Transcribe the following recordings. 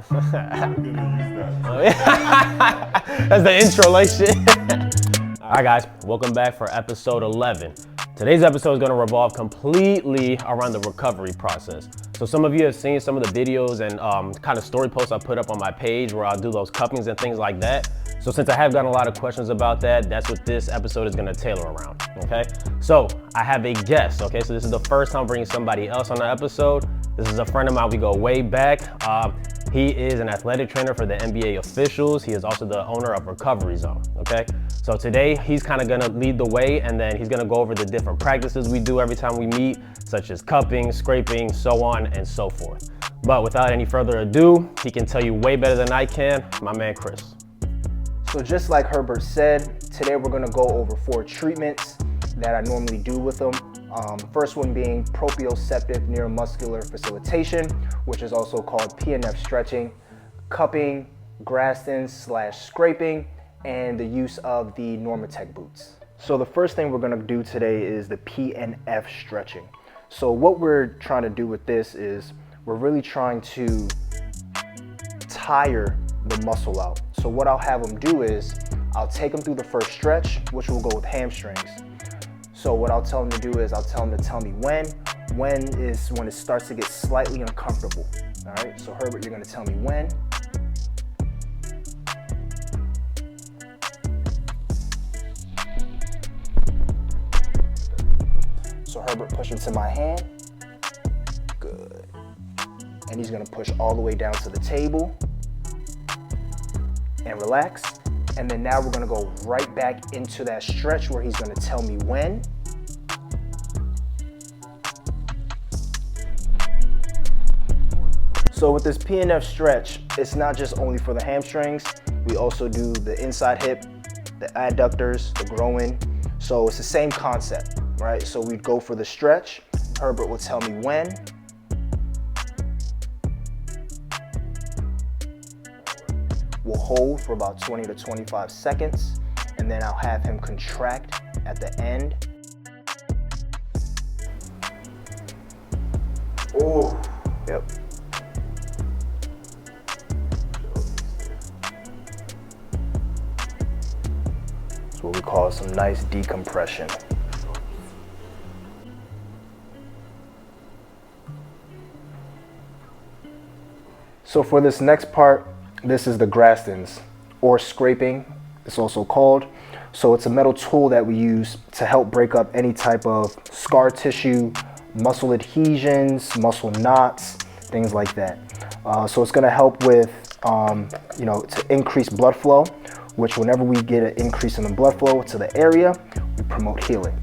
That's the intro like shit. Alright guys, welcome back for episode 11. Today's episode is going to revolve completely around the recovery process. So some of you have seen some of the videos and kind of story posts I put up on my page where I'll do those cuppings and things like that. So since I have gotten a lot of questions about that, that's what this episode is going to tailor around, okay? So I have a guest, okay? So this is the first time bringing somebody else on the episode. This is a friend of mine, we go way back. He is an athletic trainer for the NBA officials. He is also the owner of Recovery Zone, okay? So today he's kind of gonna lead the way, and then he's gonna go over the different practices we do every time we meet, such as cupping, scraping, so on and so forth. But without any further ado, he can tell you way better than I can, my man Chris. So just like Herbert said, today we're gonna go over 4 treatments that I normally do with them. First one being proprioceptive neuromuscular facilitation, which is also called PNF stretching, cupping, Graston/scraping, and the use of the Normatec boots. So the first thing we're gonna do today is the PNF stretching. So what we're trying to do with this is we're really trying to tire the muscle out. So what I'll have them do is I'll take them through the first stretch, which will go with hamstrings. So what I'll tell them to do is I'll tell them to tell me when is when it starts to get slightly uncomfortable. All right, so Herbert, you're gonna tell me when. So Herbert, push into my hand. Good. And he's gonna push all the way down to the table and relax. And then now we're gonna go right back into that stretch where he's gonna tell me when. So with this PNF stretch, it's not just only for the hamstrings. We also do the inside hip, the adductors, the groin. So it's the same concept, right? So we'd go for the stretch. Herbert will tell me when. We'll hold for about 20 to 25 seconds, and then I'll have him contract at the end. Oh. Yep. That's what we call some nice decompression. So for this next part, this is the Grastons, or scraping, it's also called. So it's a metal tool that we use to help break up any type of scar tissue, muscle adhesions, muscle knots, things like that. So it's gonna help with, to increase blood flow, which whenever we get an increase in the blood flow to the area, we promote healing.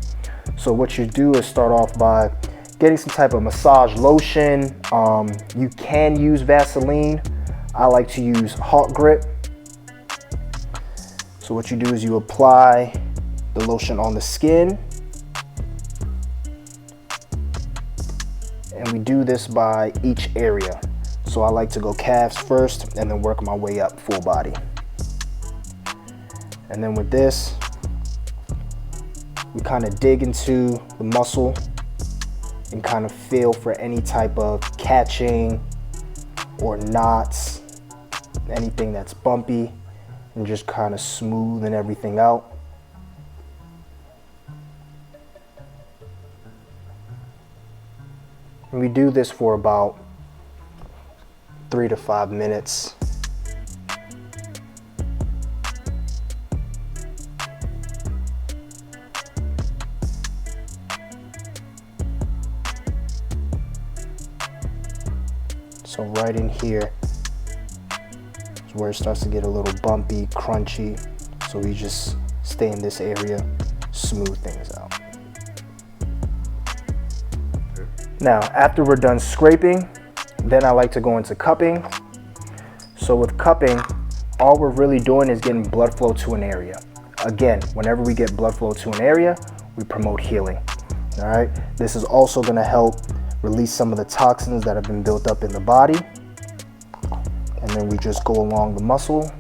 So what you do is start off by getting some type of massage lotion. You can use Vaseline. I like to use Hawk Grip. So what you do is you apply the lotion on the skin. And we do this by each area. So I like to go calves first and then work my way up full body. And then with this, we kind of dig into the muscle and kind of feel for any type of catching or knots, anything that's bumpy, and just kind of smoothing everything out. And we do this for about 3 to 5 minutes. So right in here is where it starts to get a little bumpy, crunchy. So we just stay in this area, smooth things out. Now, after we're done scraping, then I like to go into cupping. So with cupping, all we're really doing is getting blood flow to an area. Again, whenever we get blood flow to an area, we promote healing. All right. This is also going to help release some of the toxins that have been built up in the body. And then we just go along the muscle.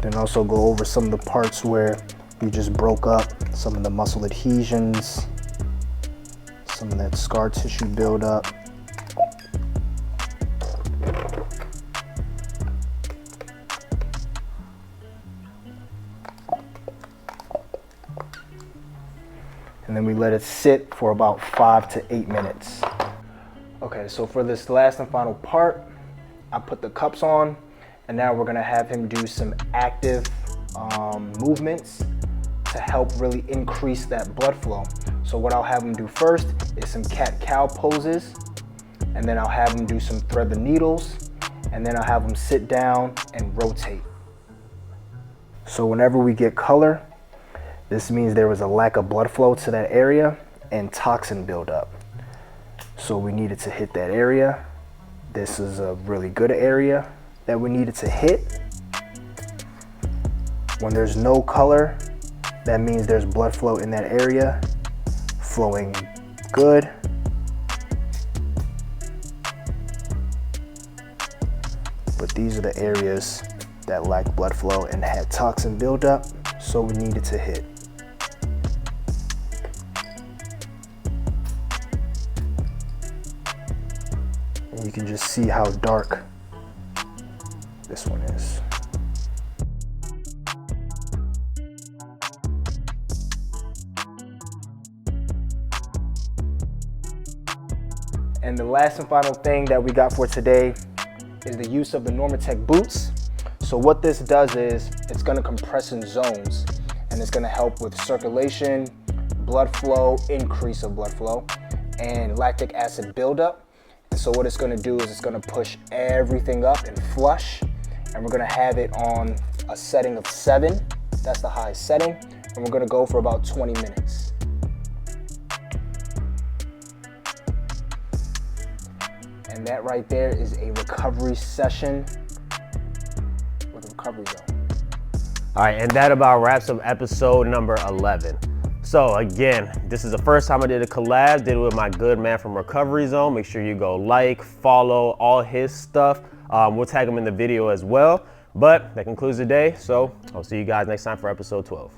Then also go over some of the parts where you just broke up, some of the muscle adhesions, some of that scar tissue buildup. And then we let it sit for about 5 to 8 minutes. Okay, so for this last and final part, I put the cups on, and now we're gonna have him do some active movements to help really increase that blood flow. So what I'll have him do first is some cat-cow poses, and then I'll have him do some thread the needles, and then I'll have him sit down and rotate. So whenever we get color, this means there was a lack of blood flow to that area and toxin buildup. So we needed to hit that area. This is a really good area that we needed to hit. When there's no color, that means there's blood flow in that area, flowing good. But these are the areas that lack blood flow and had toxin buildup, so we needed to hit. And you can just see how dark this one is. And the last and final thing that we got for today is the use of the Normatec boots. So what this does is it's gonna compress in zones, and it's gonna help with circulation, blood flow, increase of blood flow, and lactic acid buildup. And so what it's gonna do is it's gonna push everything up and flush, and we're gonna have it on a setting of 7. That's the highest setting, and we're gonna go for about 20 minutes. And that right there is a recovery session with a recovery zone. All right, and that about wraps up episode number 11. So again, this is the first time I did a collab, did it with my good man from Recovery Zone. Make sure you go like, follow all his stuff. We'll tag him in the video as well. But that concludes the day. So I'll see you guys next time for episode 12.